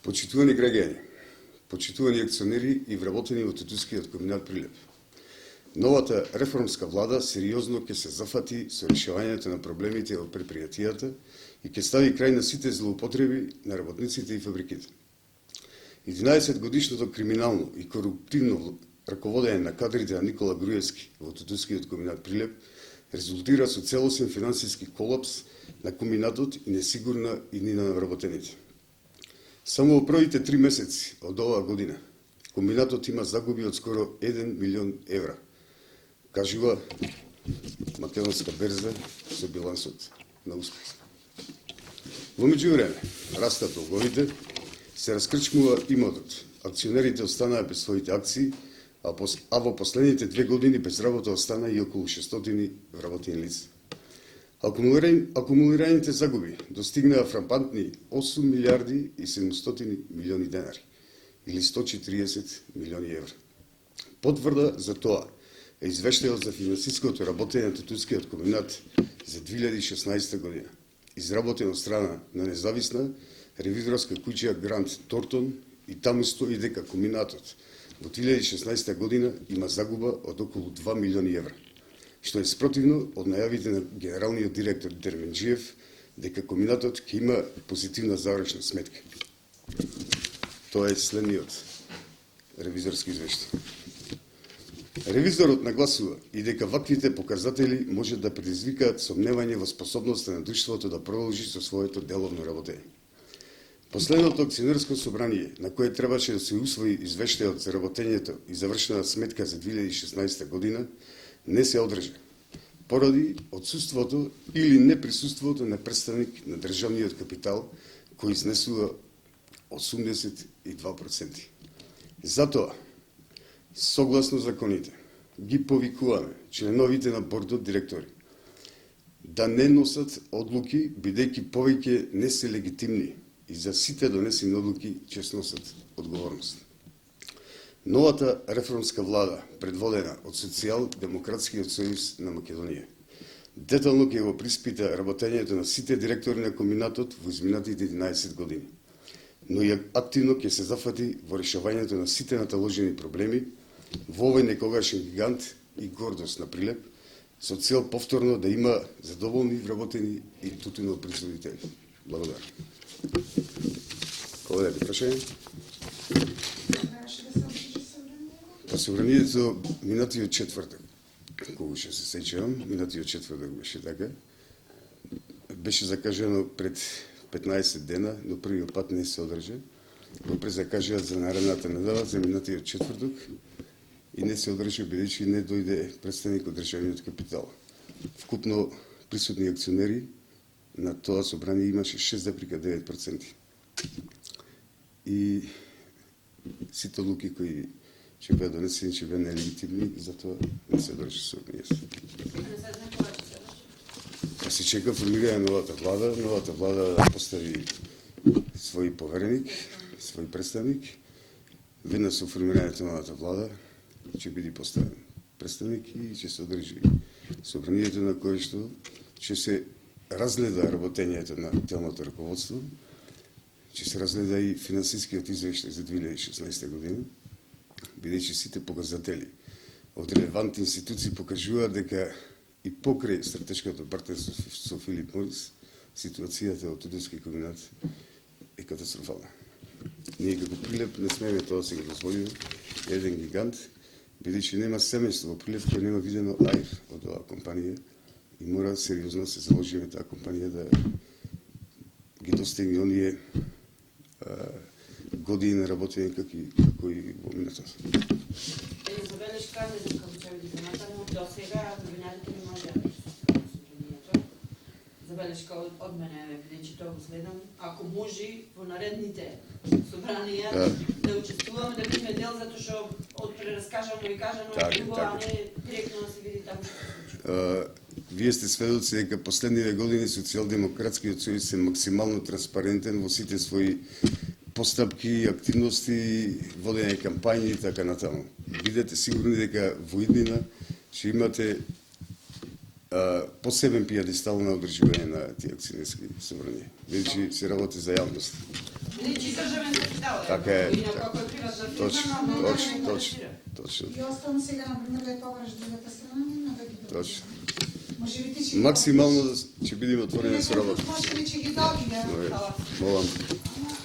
Почитувани граѓани, почитувани акционери и вработени во Тутускиот комбинат Прилеп. Новата реформска влада сериозно ќе се зафати со решавањето на проблемите од предпријатијата и ќе стави крај на сите злоупотреби на работниците и фабриките. 11 годишното криминално и коруптивно раководење на кадрите на Никола Груевски во Тутускиот комбинат Прилеп резултира со целосен финансиски колапс на комбинатот и несигурна иднина на вработените. Само во првите 3 месеци од оваа година комбинатот има загуби од скоро 1 милион евра, кажува македонска берза со билансот на успех. Во меѓувреме, растат долговите, се раскрчмува имотот, акционерите останаа без своите акции, а во последните 2 години без работа остана и околу 600 вработени лица. Акумулираните загуби достигнаа фрапантни 8 милиарди и 700 милиони денари, или 140 милиони евра. Потврда за тоа е извештајот за финансиското работење на Тутускиот комбинат за 2016 година, изработен од страна на независна ревизорска куќа Грант Тортон, и таму стои дека комбинатот во 2016 година има загуба од околу 2 милиони евра, што е спротивно од најавите на генералниот директор Дерменџиев дека комбинатот ќе има позитивна завршна сметка. Тоа е следниот ревизорски извештај. Ревизорот нагласува и дека ваквите показатели може да предизвикаат сомневање во способноста на друштвото да продолжи со своето деловно работење. Последното акционерско собрание, на кое требаше да се усвои извештајот за работењето и завршена сметка за 2016 година, не се одржа, поради отсуството или неприсуството на представник на државниот капитал, кој изнесува 82%. Затоа, согласно законите, ги повикуваме членовите на бордот директори да не носат одлуки, бидејќи повеќе не се легитимни и за сите донесени одлуки ќе сносат одговорност. Новата реформска влада, предводена од Социјал-демократскиот сојуз на Македонија, детално ќе го приспита работењето на сите директори на комбинатот во изминатите 11 години, но и активно ќе се зафати во решавањето на сите наталожени проблеми во овој некогашен гигант и гордост на Прилеп, со цел повторно да има задоволни вработени и тутунопроизводители. Благодарам. Кога да прашање? Па собранието минатиот четвртак, кога ще се сеќавам, минатиот четвртак беше така, беше закажано пред 15 дена, но првиот пат не се одржа, го презакажаат за наредната недела, за минатиот четвртак, и не се одржа, бидејќи не дојде представник од државниот капитал. Вкупно присутни акционери на тоа собрание имаше 6,9%. И сите одлуки кои ќе бидат донесени, ќе бидат нелегитимни, затоа не се одржа собранието. Се чека формирање новата влада да постави свој повереник, свој представник. Веднаш со формирањето на новата влада ќе биде поставен представник и ќе се одржи собранието на кое што ќе се разгледа работењето на телното раководство, ќе се разгледа и финансискиот извештај за 2016 година, бидејќи сите показатели од релевантни институции покажуваат дека и покрај стратешкото партнерство со Филип Морис, ситуацијата од Тутуски комбинат е катастрофална. Ние како Прилеп не смееме тоа да се го дозволиме, еден гигант, бидејќи нема семејство во Прилеп кој нема видено аир од оваа компанија и мора сериозно да се заложиме таа компанија да ги достигне оние години на работење како и во минатото. Забелешка, не знам како ќе ви коментарам, до сега новинарите не може да собранието. Забелешка од мене, бидејќи тоа го следам, ако може во наредните собранија да учествуваме, да бидеме дел, затоа што од прераскажано и кажано е друго, а не директно да се види таму што се случува. Вие сте сведоци дека последниве години Социјал-демократскиот сојуз е максимално транспарентен во сите своји постапки, активности, водење кампањи и така натаму. Бидете сигурни дека во иднина ќе имате посебен пијадестал на одржување на тие акционерски собрања, бидејќи се работи за јавност. Личи државен капитал. Така е, Инаку така. ако е приватна Точно, фирма, много точно, не точно, интересира. точно. И оставам сега, например, да ја товариш другата страна, нема да ги добиш. Точно. Може би ти ќе Максимално ќе бидеме отворени со работа. Може би ќе ги добија. Молам. Ама